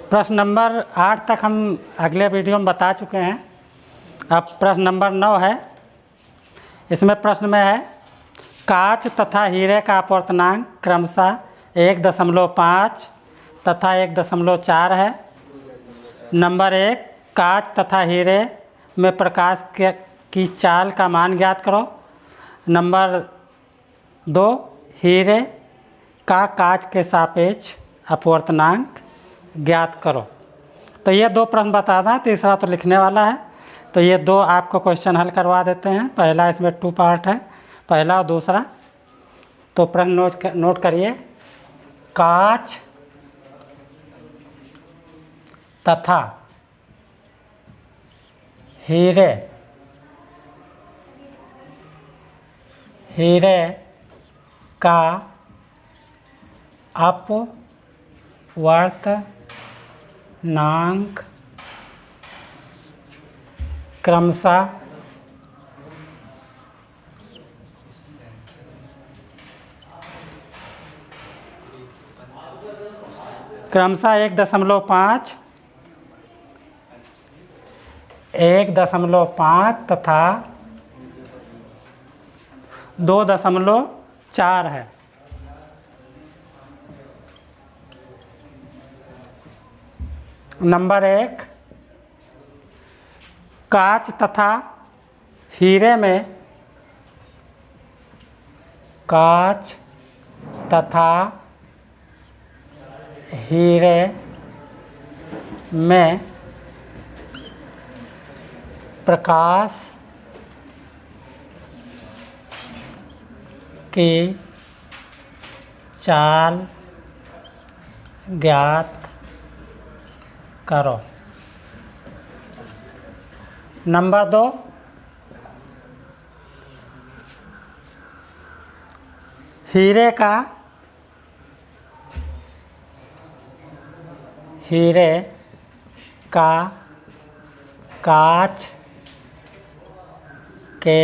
प्रश्न नंबर 8 तक हम अगले वीडियो में बता चुके हैं। अब प्रश्न नंबर 9 है। इसमें प्रश्न में है कांच तथा हीरे का अपवर्तनांक क्रमशः 1.5 तथा 1.4 है। नंबर 1, कांच तथा हीरे में प्रकाश की चाल का मान ज्ञात करो। नंबर 2, हीरे का कांच के सापेक्ष अपवर्तनांक ज्ञात करो। तो ये 2 प्रश्न बताना है, तीसरा तो लिखने वाला है। तो ये 2 आपको क्वेश्चन हल करवा देते हैं। पहला इसमें 2 पार्ट है, पहला और दूसरा। तो प्रश्न नोट करिए। कांच तथा हीरे का अपवर्तनांक क्रमशः 1.5 तथा 2.4 है। नंबर 1, कांच तथा हीरे में प्रकाश की चाल ज्ञात करो। नंबर 2, हीरे का कांच के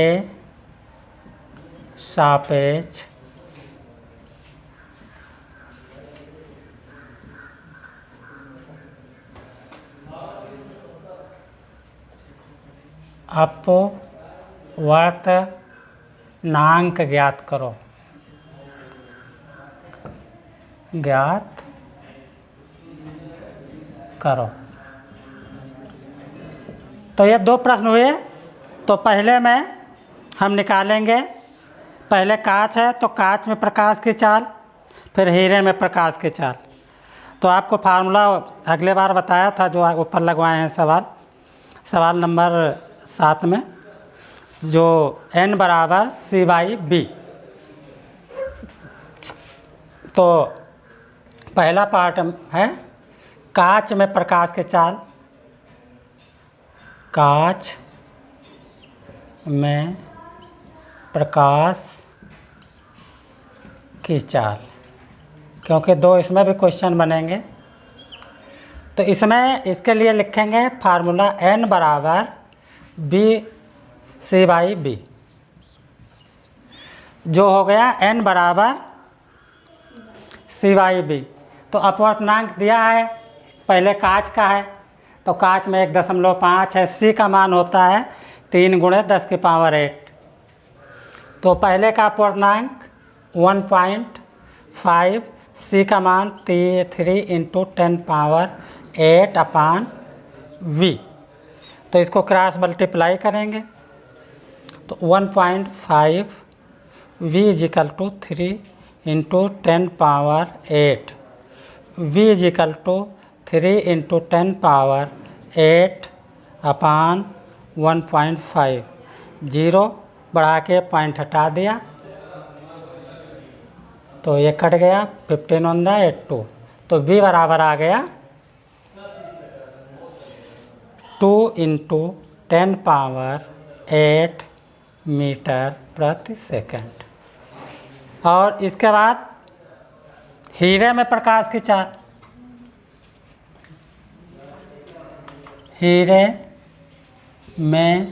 सापेक्ष अपवर्तनांक ज्ञात करो। तो ये 2 प्रश्न हुए। तो पहले में हम निकालेंगे, पहले कांच है तो कांच में प्रकाश की चाल, फिर हीरे में प्रकाश की चाल। तो आपको फार्मूला अगले बार बताया था जो ऊपर लगवाए हैं सवाल नंबर 7 में, जो n बराबर c/b। तो पहला पार्ट है कांच में प्रकाश की चाल। कांच में प्रकाश की चाल, क्योंकि 2 इसमें भी क्वेश्चन बनेंगे। तो इसमें इसके लिए लिखेंगे फार्मूला n बराबर c/b, जो हो गया n बराबर c/b। तो अपवर्तनांक दिया है, पहले कांच का है तो कांच में 1.5 है। c का मान होता है 3 × 10⁸। तो पहले का अपवर्तनांक 1.5, c का मान 3 × 10⁸ तो इसको क्रॉस मल्टीप्लाई करेंगे तो 1.5 v = 3 × 10⁸। v = 3 × 10⁸/1.5। 0 बढ़ा के पॉइंट हटा दिया तो ये कट गया, 15 × 2। तो v बराबर आ गया 2 × 10⁸ मीटर/सेकंड। और इसके बाद हीरे में प्रकाश की चाल। हीरे में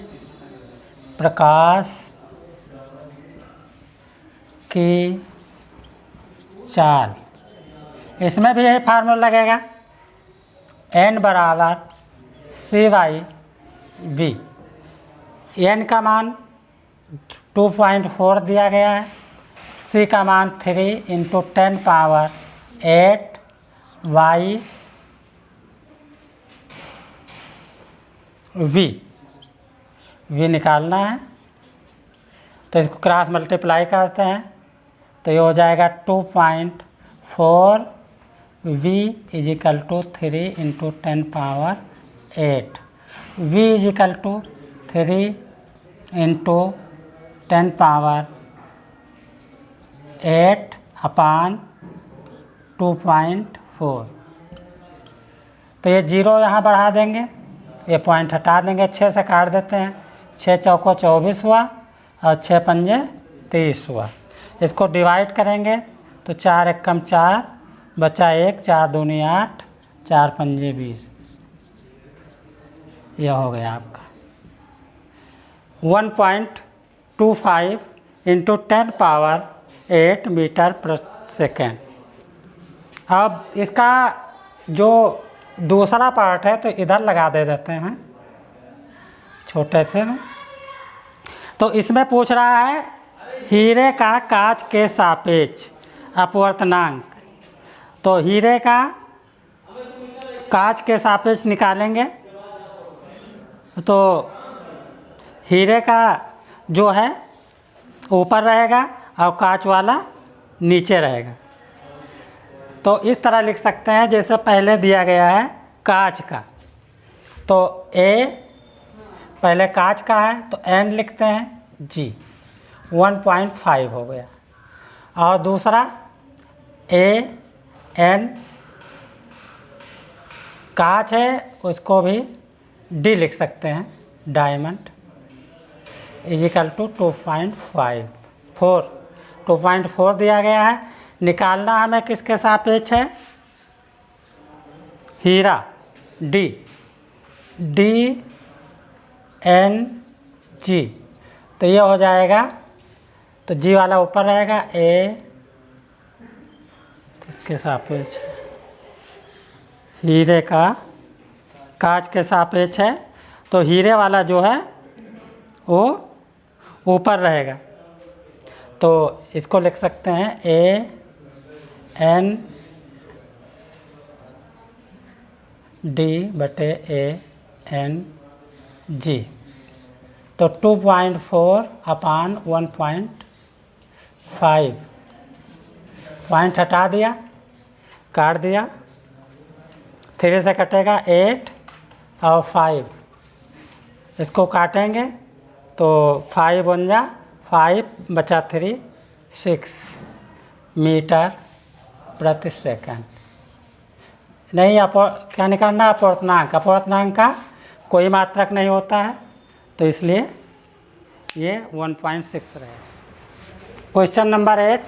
प्रकाश की चाल, इसमें भी यही फार्मूला लगेगा n बराबर C/V। n का मान 2.4 दिया गया है, C का मान 3 × 10⁸ V निकालना है। तो इसको क्रॉस मल्टीप्लाई करते हैं तो ये हो जाएगा 2.4 V = 3 × 10⁸ V = 3 × 10⁸/2.4। तो ये 0 यहाँ बढ़ा देंगे, ये पॉइंट हटा देंगे, 6 से काट देते हैं, 6 चौको 24 हुआ और 6 पंजे 30 हुआ। इसको डिवाइड करेंगे तो 4 एकम 4 बचा 1, 4 दूनी 8, 4 पंजे 20। यह हो गया आपका 1.25 × 10⁸ मीटर/सेकेंड। अब इसका जो दूसरा पार्ट है तो इधर लगा देते हैं छोटे से में। तो इसमें पूछ रहा है हीरे का कांच के सापेक्ष अपवर्तनांक। तो हीरे का कांच के सापेक्ष निकालेंगे तो हीरे का जो है ऊपर रहेगा और कांच वाला नीचे रहेगा। तो इस तरह लिख सकते हैं जैसे पहले दिया गया है कांच का, तो A पहले कांच का है तो N लिखते हैं, G 1.5 हो गया। और दूसरा AN कांच है उसको भी D लिख सकते हैं, डायमंड = 2.4 दिया गया है। निकालना हमें किसके सापेक्ष है, हीरा D N G। तो ये हो जाएगा, तो G वाला ऊपर रहेगा, A किसके सापेक्ष है, हीरे का कांच के सापेक्ष है। तो हीरे वाला जो है वो ऊपर रहेगा, तो इसको लिख सकते हैं AN D/AN G। तो 2.4/1.5 पॉइंट हटा दिया, काट दिया, 3 से कटेगा 8 और 5, इसको काटेंगे तो 5 बन जा 5 बचा 3 6 मीटर/सेकंड। नहीं क्या निकालना, अपवर्तनांक। अपवर्तनांक का कोई मात्रक नहीं होता है तो इसलिए ये 1.6 रहेगा। क्वेश्चन नंबर 8,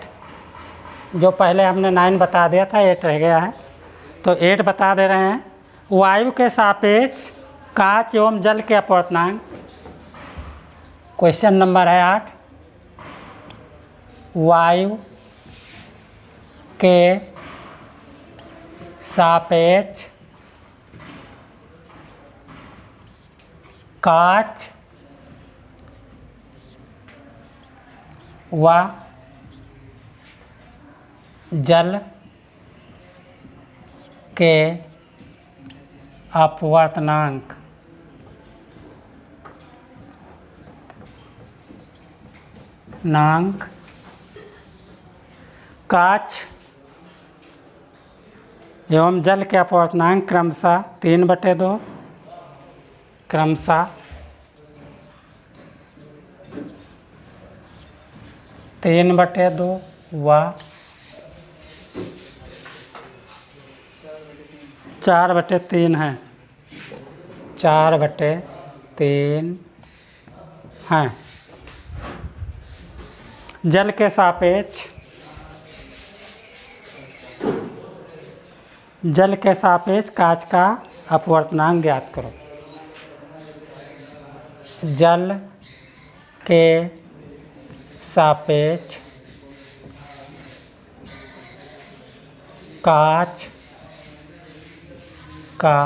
जो पहले हमने 9 बता दिया था, 8 रह गया है, तो 8 बता दे रहे हैं। वायु के सापेक्ष कांच एवं जल के अपवर्तनांक। क्वेश्चन नंबर है 8, वायु के सापेक्ष कांच व जल के अपवर्तनांक। कांच एवं जल के अपवर्तनांक क्रमशः 3/2 क्रमशः 3/2 व 4/3 है, 4/3 हैं। जल के सापेक्ष कांच का अपवर्तनांक ज्ञात करो। जल के सापेक्ष कांच का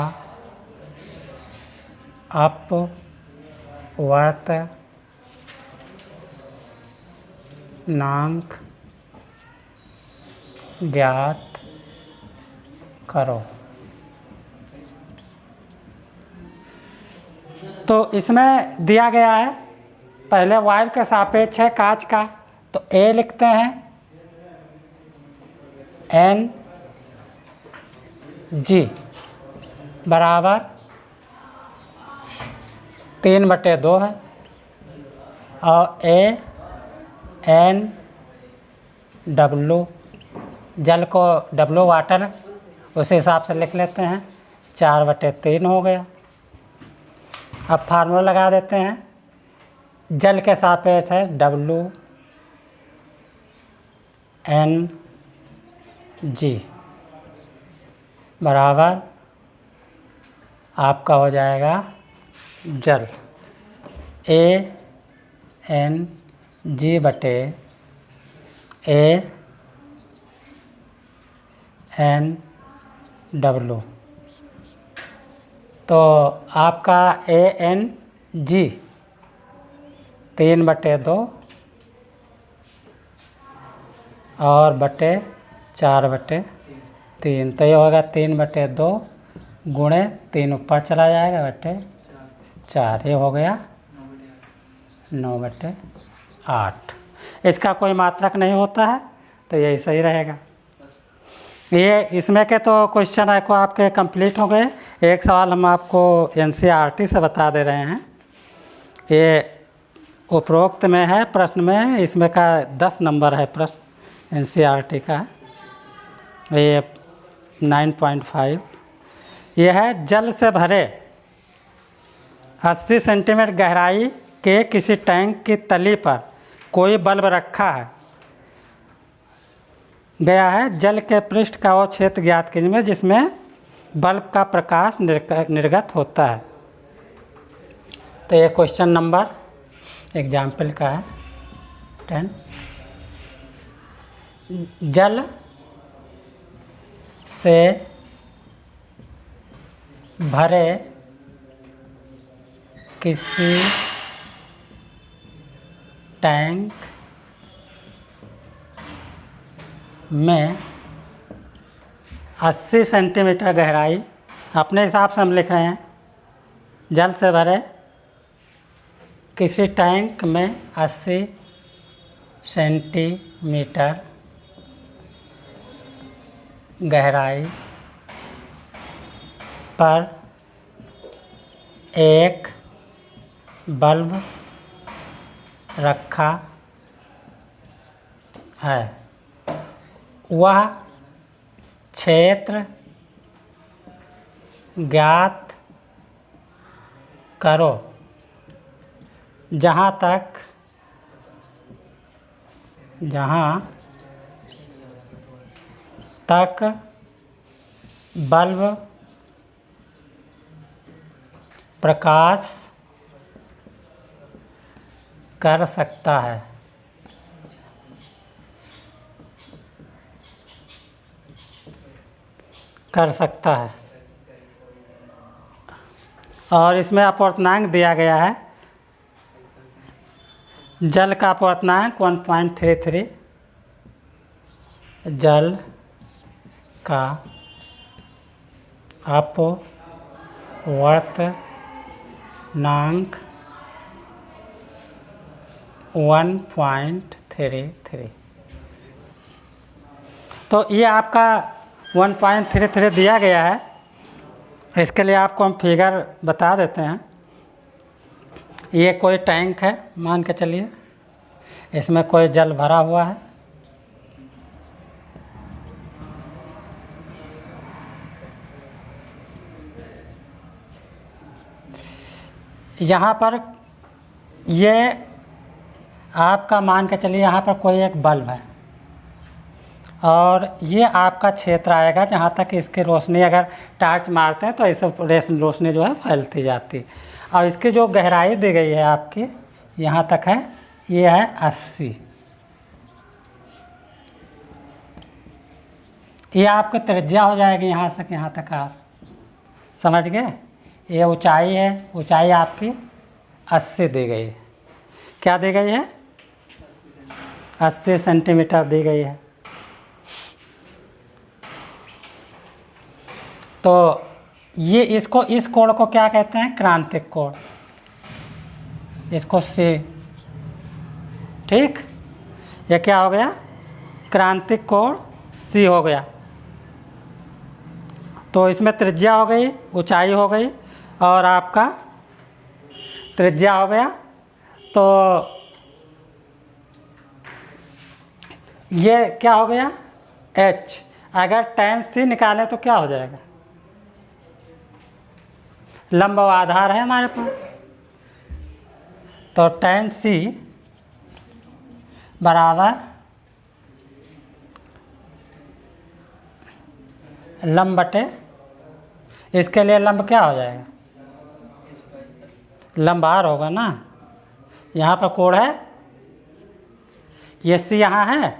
अपवर्तनांक ज्ञात करो। तो इसमें दिया गया है, पहले वायु के सापेक्ष है कांच का, तो ए लिखते हैं एन जी बराबर 3/2 है, और ए एन डब्लू, जल को डब्लू वाटर उस हिसाब से लिख लेते हैं, 4/3 हो गया। अब फार्मूला लगा देते हैं, जल के सापेक्ष है डब्लू एन जी बराबर आपका हो जाएगा जल ए एन जी बटे ए एन डब्लू। तो आपका ए एन जी 3/2 और बटे 4/3, तो ये होगा 3/2 गुणे 3 ऊपर चला जाएगा बटे 4, ये हो गया 9/8। इसका कोई मात्रक नहीं होता है, तो यही सही रहेगा। ये इसमें के तो क्वेश्चन है को आपके कंप्लीट हो गए। एक सवाल हम आपको एनसीईआरटी से बता दे रहे हैं, ये उपरोक्त में है प्रश्न में, इसमें का 10 नंबर है प्रश्न एनसीईआरटी का, ये 9.5। ये है जल से भरे 80 सेंटीमीटर गहराई के किसी टैंक की तली पर कोई बल्ब रखा है गया है, जल के पृष्ठ का वो क्षेत्र ज्ञात कीजिए जिसमें बल्ब का प्रकाश निर्गत होता है। तो ये क्वेश्चन नंबर एग्जाम्पल का है 10। जल से भरे किसी टैंक में 80 सेंटीमीटर गहराई, अपने हिसाब से हम लिख रहे हैं, जल से भरे किसी टैंक में 80 सेंटीमीटर गहराई पर एक बल्ब रखा है, वह क्षेत्र ज्ञात करो जहाँ तक बल्ब प्रकाश कर सकता है। और इसमें अपवर्तनांक दिया गया है, जल का अपवर्तनांक 1.33, जल का अपवर्तनांक 1.33। तो ये आपका 1.33 दिया गया है। इसके लिए आपको हम फिगर बता देते हैं। ये कोई टैंक है, मान के चलिए, इसमें कोई जल भरा हुआ है, यहाँ पर ये आपका मान के चलिए यहाँ पर कोई एक बल्ब है, और ये आपका क्षेत्र आएगा जहाँ तक इसकी रोशनी अगर टार्च मारते हैं तो ऐसे रोशनी जो है फैलती जाती। और इसकी जो गहराई दी गई है आपकी यहाँ तक है, ये है 80। ये आपकी त्रिज्या हो जाएगी यहाँ से यहाँ तक आप समझ गए। ये ऊंचाई है, ऊंचाई आपकी 80 दी गई है। क्या दी गई है? 80 सेंटीमीटर दी गई है। तो ये इसको, इस कोण को क्या कहते हैं? क्रांतिक कोण। इसको से, ठीक, ये क्या हो गया? क्रांतिक कोण सी हो गया। तो इसमें त्रिज्या हो गई, ऊंचाई हो गई, और आपका त्रिज्या हो गया। तो ये क्या हो गया? h। अगर tan c निकालें तो क्या हो जाएगा? लंब व आधार है हमारे पास, तो tan c बराबर लंब बटे, इसके लिए लंब क्या हो जाएगा? लंब आर होगा ना। यहाँ पर कोण है, ये सी यहाँ है,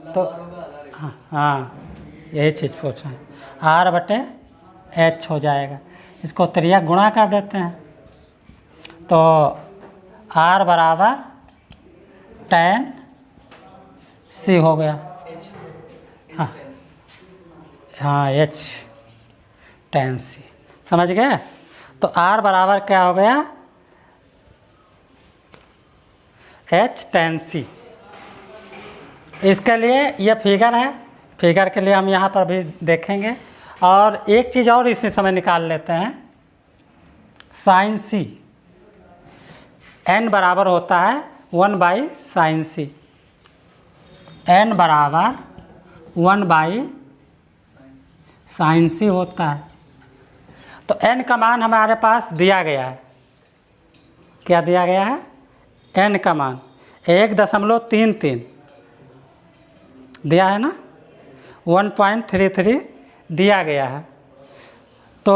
तो हाँ यही चीज़ पूछ रहे हैं। आर बटे एच हो जाएगा। इसको त्रिया गुणा कर देते हैं, तो आर बराबर tan सी हो गया। हाँ एच tan सी, समझ गए। तो आर बराबर क्या हो गया? एच tan सी। इसके लिए ये फिगर है, फिगर के लिए हम यहाँ पर भी देखेंगे। और एक चीज़ और इसी समय निकाल लेते हैं, साइन सी। एन बराबर होता है 1/sin c। एन बराबर 1/sin c होता है। तो एन का मान हमारे पास दिया गया है। क्या दिया गया है? एन का मान 1.33 दिया है ना, 1.33 दिया गया है। तो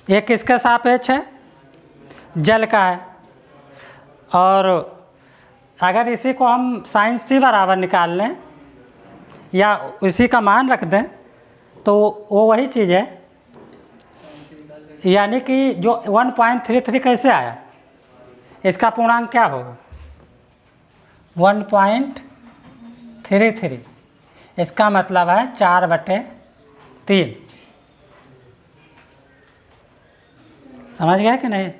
ये किसके सापेक्ष है? जल का है। और अगर इसी को हम साइन सी बराबर निकाल लें या इसी का मान रख दें तो वो वही चीज़ है। यानी कि जो 1.33 कैसे आया, इसका पूर्णांक क्या होगा? 1.33। इसका मतलब है 4/3। समझ गया कि नहीं?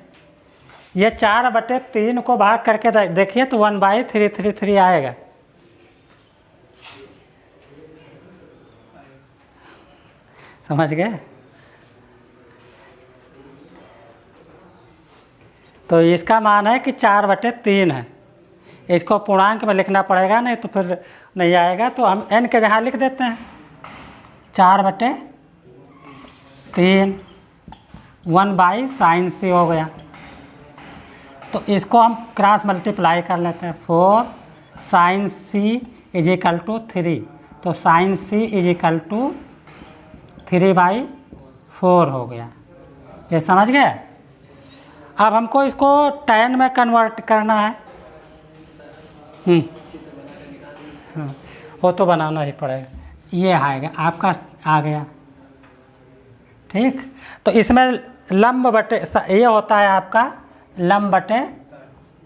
ये 4/3 को भाग करके देखिए तो 1/333 आएगा। समझ गए? तो इसका मान है कि 4/3 है। इसको पूर्णांक में लिखना पड़ेगा, नहीं तो फिर नहीं आएगा। तो हम n के जहाँ लिख देते हैं 4/3, 1/sin c हो गया। तो इसको हम क्रॉस मल्टीप्लाई कर लेते हैं। 4sin c = 3, तो sin c = 3/4 हो गया। ये समझ गए? अब हमको इसको tan में कन्वर्ट करना है। वो तो बनाना ही पड़ेगा। ये आएगा आपका, आ गया, ठीक। तो इसमें लंब बटे, ये होता है आपका लंब बटे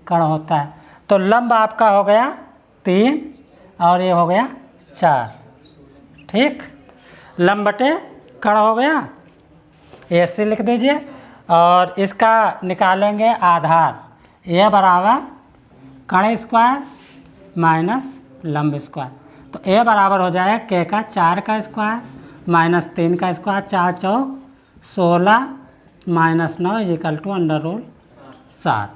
कण होता है। तो लंब आपका हो गया 3 और ये हो गया 4, ठीक। लंब बटे कण हो गया, ऐसे लिख दीजिए। और इसका निकालेंगे आधार, ये बराबर कण स्क्वायर माइनस लंब स्क्वायर। तो ए बराबर हो जाएगा k का 4 का स्क्वायर माइनस 3 का स्क्वायर, 4 चौक 16 माइनस 9 = √7।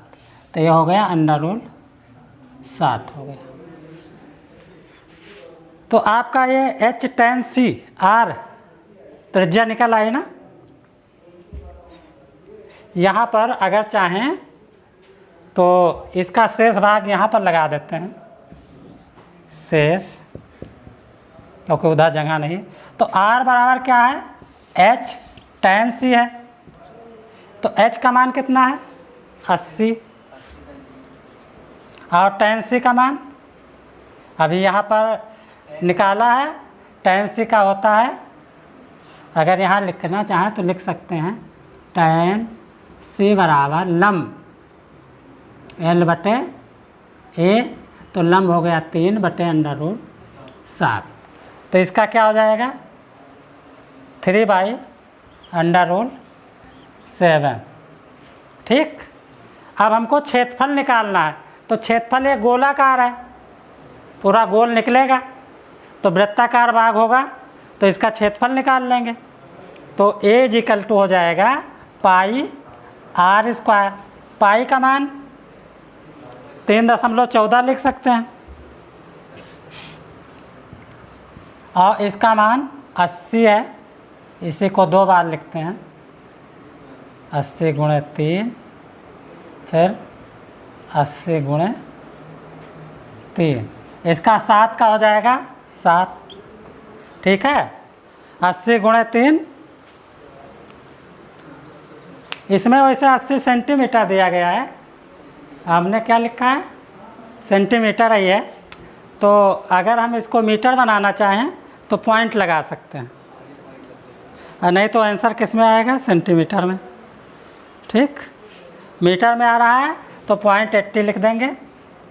तो ये हो गया √7 हो गया। तो आपका ये h tan c r त्रिज्या निकल आई ना। यहाँ पर अगर चाहें तो इसका शेष भाग यहाँ पर लगा देते हैं, शेष, क्योंकि उधर जगह नहीं। तो r बराबर क्या है? h tan c है। तो h का मान कितना है? 80। और tan c का मान अभी यहाँ पर निकाला है। tan c का होता है अगर यहाँ लिखना चाहें तो लिख सकते हैं tan c बराबर लम्ब L/A, तो लम्ब हो गया 3/√7। तो इसका क्या हो जाएगा 3/√7। ठीक। अब हमको क्षेत्रफल निकालना है, तो क्षेत्रफल एक गोलाकार है, पूरा गोल निकलेगा, तो वृत्ताकार भाग होगा, तो इसका क्षेत्रफल निकाल लेंगे। तो A हो जाएगा πr²। पाई का मान 3.14 लिख सकते हैं, और इसका मान 80 है, इसी को 2 बार लिखते हैं, 80 × 3, फिर 80 × 3, इसका 7 का हो जाएगा 7। ठीक है, 80 × 3, इसमें वैसे 80 सेंटीमीटर दिया गया है, हमने क्या लिखा है सेंटीमीटर ही है, तो अगर हम इसको मीटर बनाना चाहें तो पॉइंट लगा सकते हैं, और नहीं तो आंसर किस में आएगा सेंटीमीटर में। ठीक, मीटर में आ रहा है तो 0.80 लिख देंगे,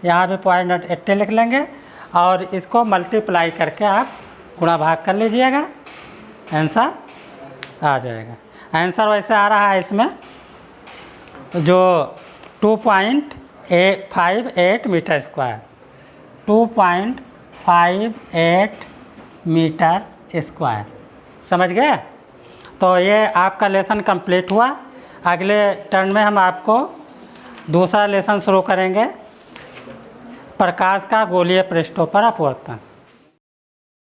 यहाँ भी 0.80 लिख लेंगे, और इसको मल्टीप्लाई करके आप गुणा भाग कर लीजिएगा, आंसर आ जाएगा। आंसर वैसे आ रहा है इसमें जो 2.58 मीटर स्क्वायर, 2.58 मीटर स्क्वायर। समझ गए? तो ये आपका लेसन कंप्लीट हुआ। अगले टर्न में हम आपको दूसरा लेसन शुरू करेंगे, प्रकाश का गोलीय पृष्ठों पर अपवर्तन।